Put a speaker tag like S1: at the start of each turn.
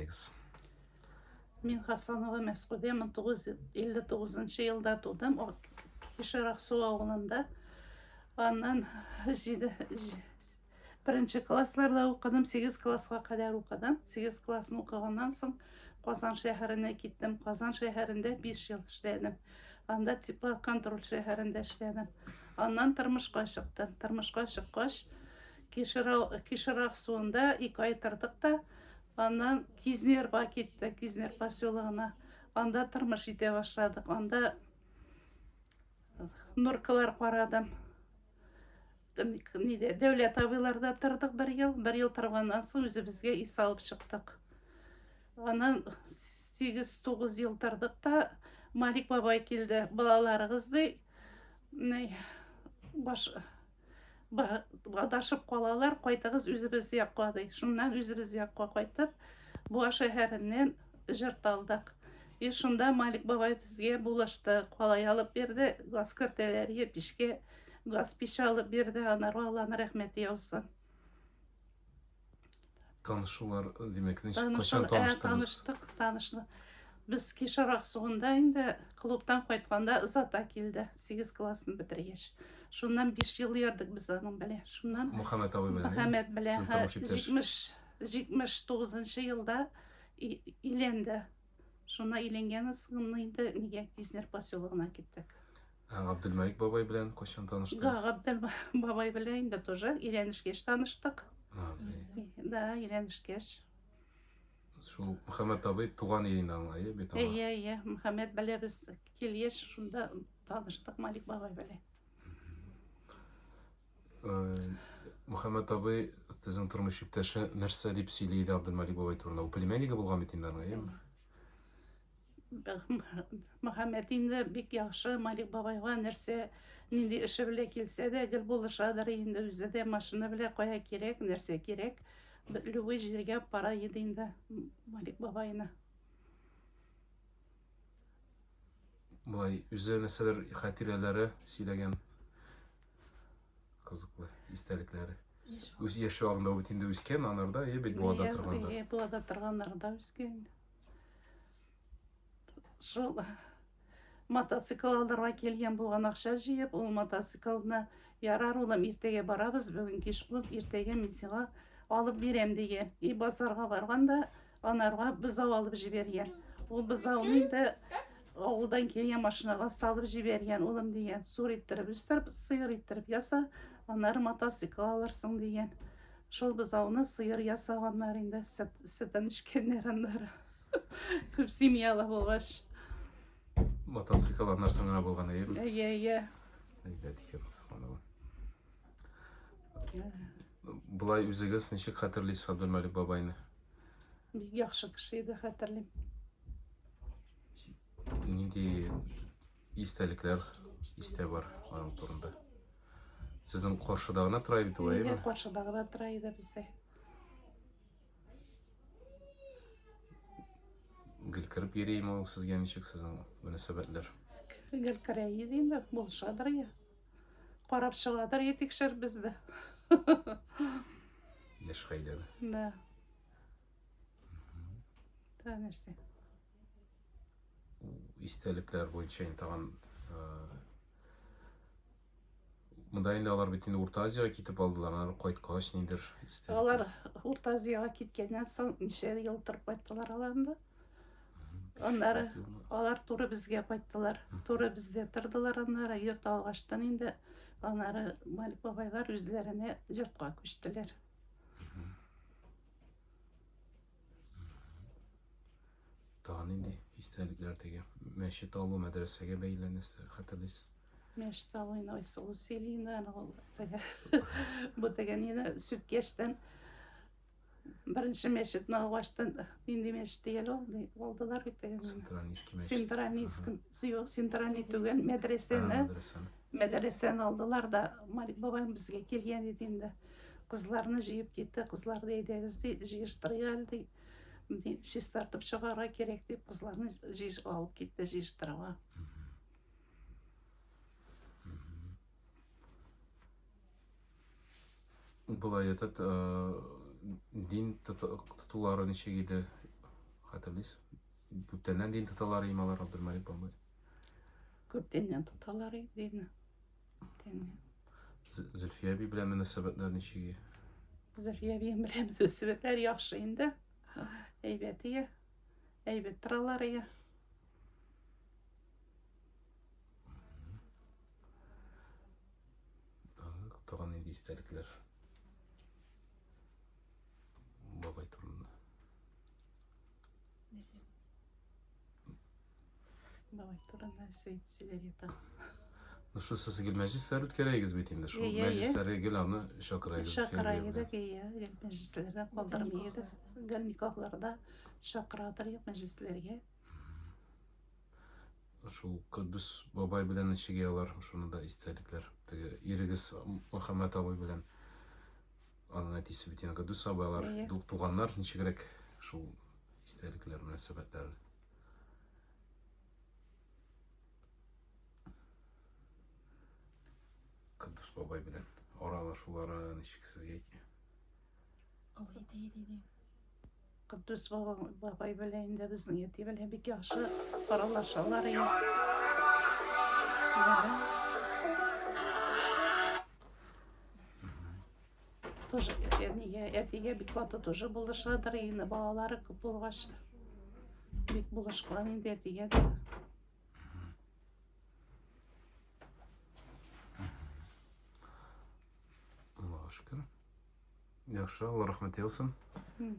S1: өзіңіз?
S2: Мен Хасанова Мәскүде 1959 жылда тудым. Кишарақсу ауылында. Аннан бірінші классларда оқыдым, 8 классқа қадар оқыдым. 8 классын оқығаннан соң Қазан шәһәріне кеттім. Қазан шәһәрінде 5 жыл эшләдем. Анда теплоконтроль шәһәрендә эшләдем. Аннан тормышка чыктым. Тормышка чыккач, Кишарақсуында 2 ай тордык та, аннан Кизнерга киттек, Кизнер поселогына. Анда тормыш итә башладык. Анда Нуркалар карадым. Дәүләт абыйларда тордык 1 ел. 1 ел торганнан соң үзебезгә ис алып чыктык. Аннан 8-9 ел тордык та, Малик бабай килде. Балаларыгыз ди, адашып калалар, кайтыгыз үзебез якка ди. Шуннан үзебез якка кайтып, Буа шәһәреннән җырт алдык. Шунда Малик бабай безгә булышты, калай алып берде, газ кертәләргә пишкә газ пиш алып берде, анарга Алланың рәхмәте яусын.
S1: Танышулар, демек, кайчан таныштыгыз?
S2: Таныштык. Без Кишарақсуында инде клубтан кайтканда Зата килде, 8 классын бетергәч. Шуннан 5 ел ярдык без аның белән. Шуннан
S1: Мөхәммәд абый белән.
S2: Мөхәммәд белән 79 елда иләнде. Шуна иленгәннән соң инде нигә Кизнер поселогына киттек.
S1: Габделмәлик бабай белән кайчан таныштыгыз?
S2: Габделмәлик бабай белән инде тоже иләнешкәч таныштык. Да, иләнешкәч.
S1: Шул Мөхәммәд абый туган илендә аңлай, бит аңа.
S2: Иә, Мөхәммәд белән без килгәч шунда таныштык Малик бабай белән.
S1: Мөхәммәд абый сезнең тормыш иптәше нәрсә дип сөйли иде Габделмәлик бабай турында? Ул племяннигы булган бит инде аңлай.
S2: Мөхәммәд инде бик яхшы, Малик бабайга нәрсә нинди эше белән килсә дә гел булышадыр инде, үзе дә машина белән кая кирәк, нәрсә кирәк, любой җиргә пара иде инде Малик бабайны.
S1: Булай үзе нәрсәләр хатирәләре сөйләгән кызыклы истәлекләре. Үз яшь вакытында бит инде үскән анарда, бит Буада торганда.
S2: Буада торганнарда үскән. Шул мотоцикл алырга килгән булган акча җыеп, ул мотоциклны ярар улым, иртәгә барабыз, бүген кич кул, иртәгә мин сиңа алып бирәм дигән. Базарга барганда анарга бызау алып җибәргән. Ул бызауны инде авылдан килгән машинага салып җибәргән, улым дигән. Сур иттереп үстереп, сыер иттереп яса, аннары мотоцикл алырсың дигән. Шул бызауны сыер ясаганнар инде, сөтен эчкәннәр аннары. Күп семьялы булгач.
S1: Мотоцикл аннарсың гына булган әйеме?
S2: Әйе.
S1: Әйбәт икән, субханалла. Булай үзегез ничек хәтерлисез Габделмәлик бабайны?
S2: Бик яхшы кеше иде, хәтерлим.
S1: Нинди истәлекләр истә бар аның турында? Сезнең Каршыда гына тора бит ул, әйеме?
S2: Каршыда гына тора иде бездә.
S1: Гел кирип йөрийме ул сезгә ничек сезнең мөнәсәбәтләр?
S2: Гел керә иде инде, булышадыр я. Карап чыгадыр я тикшер бездә.
S1: Яшь хәйләме?
S2: Да. Та нәрсә?
S1: Истәлекләр буенча тагын монда инде алар бит инде Урта Азиягә китеп алдылар, алар кайткач ниндер истәлекләр.
S2: Алар Урта Азиягә киткәннән соң ничә ел торып кайттылар аларда. Аннары алар туры безгә кайттылар. Туры бездә тордылар аннары, йорт алгаштан инде аннары Малик бабайлар үзләренә йортка күчтеләр.
S1: Тагын инде истәлекләр теге мәчет алу, мәдрәсәгә бәйле нәрсә хәтерлисез?
S2: Мәчет алу Айсылу сөйли инде аны ул теге. Бу теге инде Сүткәштән беренче мәчетне алгаштан инде мәчет дигән алдылар бит теге. Центральный түгел мәдрәсәне алдылар да Малик бабай безгә килгән иде инде. Кызларны җыеп китте, кызларды әйдәгез ди, җыештырыгыз ди. Чистартып чыгарга кирәк дип кызларны алып китте җыештырырга.
S1: Булай дин тотулары ничек иде Hatırlıyız. Köptenden deyin tatalar imalar Abdülmalik Bambay.
S2: Köptenden tutalar idi.
S1: Zülfiye bir bilen münasebetler nişigi.
S2: Zülfiye benim bilen münasebetler yaxşı indi. Eybetiye. Eybettiralariye.
S1: Tağın indi istelikler. Babay turunda.
S2: Babay turunda seyitçiler yata.
S1: Şu sesi gel meclisler ütkereyiz bitinde. Şu
S2: İyi, iyi.
S1: meclislere gel anı şakırayız.
S2: Şakırayı da giye. Gel meclislerden kaldırmayı Gel nikahlarda şakıradır meclislerge.
S1: Şu Kudüs babay bilen işi yalar. Şunu da istelikler. İrigiz Muhammed abi bilen anın etisi bitine Kudüs abaylar.
S2: İyi.
S1: Tuğanlar nişigrek şu istelikler münasebetlerle. Kudüs babay bilen. Oralar şulara nişiksiz yeki.
S2: Kudüs babay bileğinde bizim yeti bile bir yaşı paralaşarlar ya. Тоже etiye bir katı тоже bulaşadır yine bağları bulaş. Bir bulaşıklar indi etiye de.
S1: Allah'a şükür. Yaxşı, Allah rahmet eylesin.
S2: Hı hı.